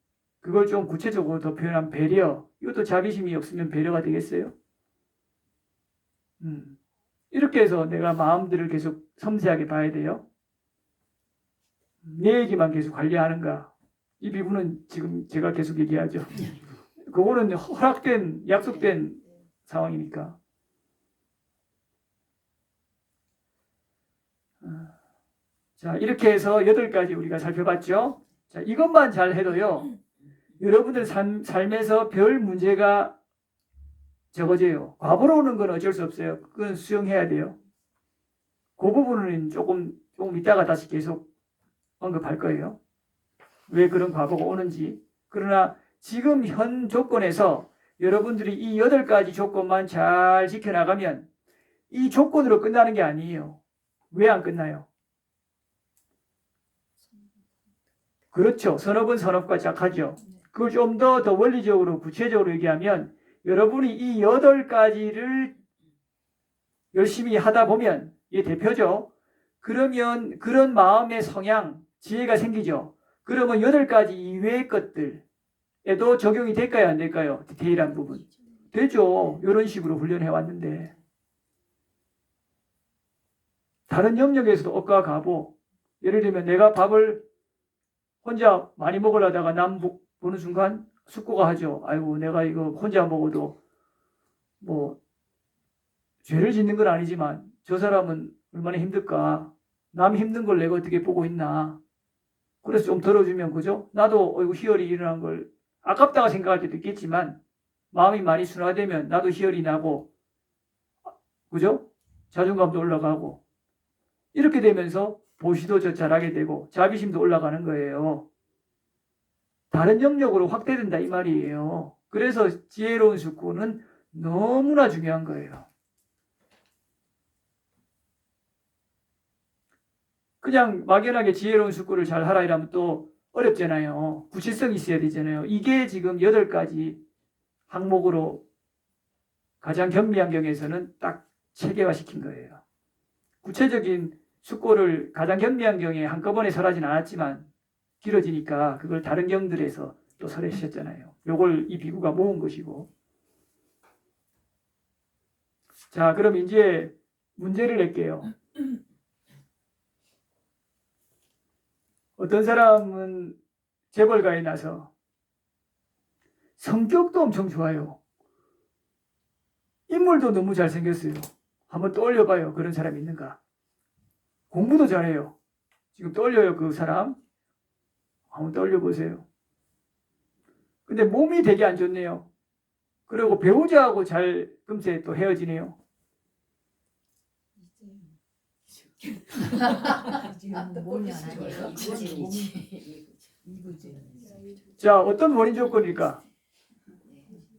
그걸 좀 구체적으로 더 표현한 배려, 이것도 자비심이 없으면 배려가 되겠어요? 이렇게 해서 내가 마음들을 계속 섬세하게 봐야 돼요. 내 얘기만 계속 관리하는가? 이 비부는 지금 제가 계속 얘기하죠. 그거는 허락된, 약속된 상황이니까. 자, 이렇게 해서 8가지 우리가 살펴봤죠. 자, 이것만 잘 해도요, 여러분들 삶에서 별 문제가 적어져요. 과보로 오는 건 어쩔 수 없어요. 그건 수용해야 돼요. 그 부분은 조금 이따가 다시 계속 언급할 거예요. 왜 그런 과보가 오는지. 그러나 지금 현 조건에서 여러분들이 이 8가지 조건만 잘 지켜나가면 이 조건으로 끝나는 게 아니에요. 왜 안 끝나요? 그렇죠. 선업은 선업과 짝하죠. 그걸 좀 더 원리적으로 구체적으로 얘기하면 여러분이 이 8가지를 열심히 하다 보면 이게 대표죠. 그러면 그런 마음의 성향, 지혜가 생기죠. 그러면 8가지 이외의 것들에도 적용이 될까요? 안 될까요? 디테일한 부분. 되죠. 이런 식으로 훈련해 왔는데 다른 영역에서도 억과 가보. 예를 들면 내가 밥을 혼자 많이 먹으려다가 남 보는 순간 숙고가 하죠. 아이고 내가 이거 혼자 먹어도 뭐 죄를 짓는 건 아니지만 저 사람은 얼마나 힘들까. 남 힘든 걸 내가 어떻게 보고 있나. 그래서 좀 덜어주면 그죠? 나도 어이구 희열이 일어난 걸 아깝다고 생각할 때도 있겠지만 마음이 많이 순화되면 나도 희열이 나고 그죠? 자존감도 올라가고 이렇게 되면서 보시도 저 잘하게 되고 자비심도 올라가는 거예요. 다른 영역으로 확대된다 이 말이에요. 그래서 지혜로운 숙고는 너무나 중요한 거예요. 그냥 막연하게 지혜로운 숙고를 잘 하라 이러면 또 어렵잖아요. 구체성이 있어야 되잖아요. 이게 지금 8가지 항목으로 가장 경미환경에서는 딱 체계화시킨 거예요. 구체적인 숙고를 가장 경미한 경에 한꺼번에 설하진 않았지만 길어지니까 그걸 다른 경들에서 또 설하셨잖아요. 요걸 이 비구가 모은 것이고. 자, 그럼 이제 문제를 낼게요. 어떤 사람은 재벌가에 나서 성격도 엄청 좋아요. 인물도 너무 잘생겼어요. 한번 떠올려봐요. 그런 사람이 있는가? 공부도 잘해요. 지금 떠올려요, 그 사람? 한번 떠올려보세요. 근데 몸이 되게 안 좋네요. 그리고 배우자하고 잘 금세 또 헤어지네요. 지금 몸이 아니에요. 자, 어떤 원인 조건일까?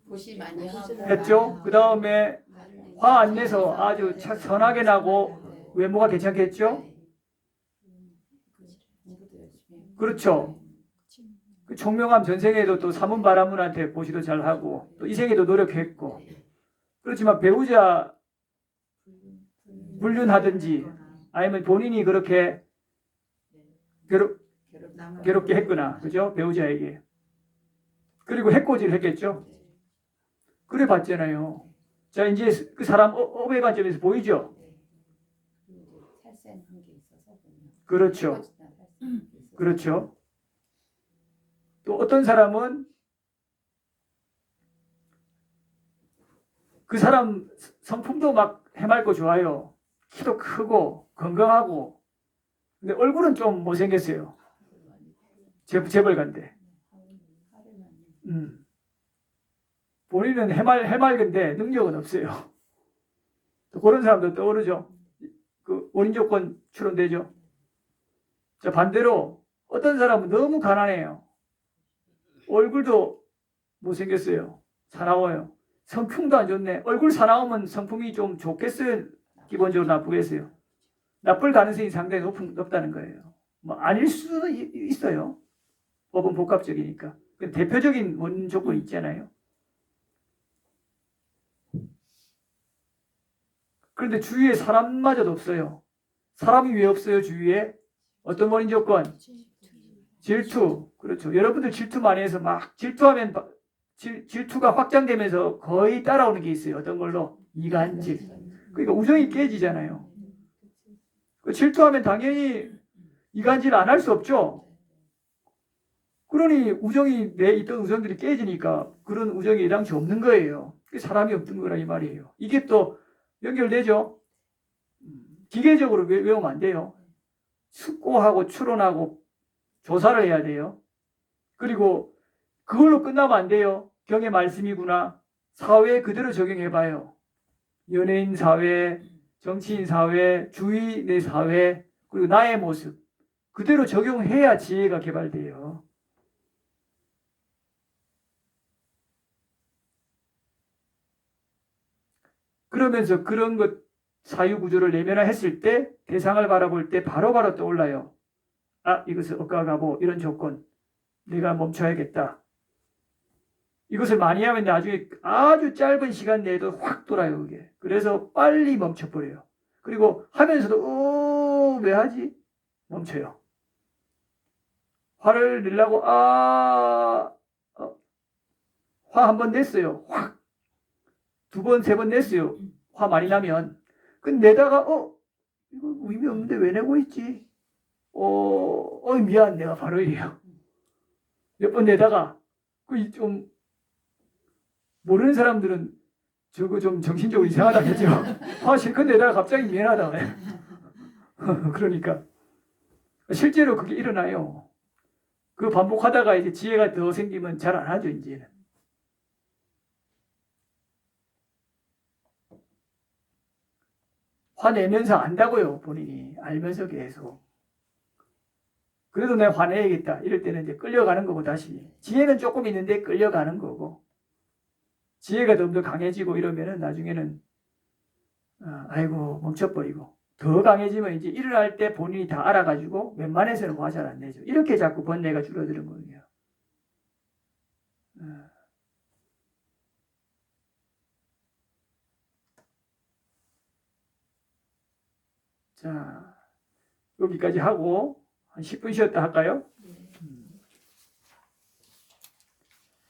보시 많이 하고 했죠? 그 다음에 화 안 내서 아주 선하게 나고 외모가 괜찮겠죠? 그렇죠. 그 총명함 전생에도 또 사문바라문한테 보시도 잘하고 또 이생에도 노력했고 그렇지만 배우자 불륜하든지 아니면 본인이 그렇게 괴롭게 했거나 그죠? 배우자에게 그리고 해코지를 했겠죠? 그래 봤잖아요. 자 이제 그 사람 업의 관점에서 보이죠? 탈센한 게 있어서 보면 그렇죠. 그렇죠. 또 어떤 사람은 그 사람 성품도 막 해맑고 좋아요. 키도 크고 건강하고 근데 얼굴은 좀 못생겼어요. 재벌가인데 본인은 해맑은데 능력은 없어요. 또 그런 사람도 떠오르죠. 그 원인 조건 추론되죠. 자 반대로 어떤 사람은 너무 가난해요. 얼굴도 못생겼어요. 사나워요. 성품도 안 좋네. 얼굴 사나우면 성품이 좀 좋겠어요? 기본적으로 나쁘겠어요? 나쁠 가능성이 상당히 높다는 거예요. 뭐 아닐 수도 있어요. 법은 복합적이니까. 대표적인 원인 조건이 있잖아요. 그런데 주위에 사람마저도 없어요. 사람이 왜 없어요? 주위에? 어떤 원인 조건? 질투. 그렇죠. 여러분들 질투 많이 해서 막 질투하면 질투가 확장되면서 거의 따라오는 게 있어요. 어떤 걸로? 이간질. 그러니까 우정이 깨지잖아요. 질투하면 당연히 이간질 안 할 수 없죠. 그러니 우정이 내 있던 우정들이 깨지니까 그런 우정이 예당치 없는 거예요. 사람이 없는 거라 이 말이에요. 이게 또 연결되죠. 기계적으로 외우면 안 돼요. 숙고하고 추론하고 조사를 해야 돼요. 그리고 그걸로 끝나면 안 돼요. 경의 말씀이구나. 사회에 그대로 적용해봐요. 연예인 사회, 정치인 사회, 주위 내 사회, 그리고 나의 모습. 그대로 적용해야 지혜가 개발돼요. 그러면서 그런 것 사유구조를 내면화했을 때 대상을 바라볼 때 바로바로 떠올라요. 아, 이것을 억가가보 이런 조건 내가 멈춰야겠다. 이것을 많이 하면 나중에 아주 짧은 시간 내에도 확 돌아요. 그게. 그래서 빨리 멈춰버려요. 그리고 하면서도 왜 하지? 멈춰요. 화를 내려고 화 한 번 냈어요. 확. 2번, 3번 냈어요. 화 많이 나면. 근데 내다가 이거 의미 없는데 왜 내고 있지? 미안, 내가 바로 이래요. 몇 번 내다가 좀 모르는 사람들은 저거 좀 정신적으로 이상하다겠죠. 실컷 내다가 갑자기 미안하다. 그러니까 실제로 그게 일어나요. 그 반복하다가 이제 지혜가 더 생기면 잘 안 하죠, 이제는. 화내면서 안다고요, 본인이. 알면서 계속. 그래도 내가 화내야겠다. 이럴 때는 이제 끌려가는 거고, 다시. 지혜는 조금 있는데 끌려가는 거고. 지혜가 좀 더 강해지고 이러면은 나중에는, 아이고, 멈춰버리고. 더 강해지면 이제 일어날 때 본인이 다 알아가지고 웬만해서는 화 잘 안 내죠. 이렇게 자꾸 번뇌가 줄어드는 거예요. 자, 여기까지 하고 한 10분 쉬었다 할까요?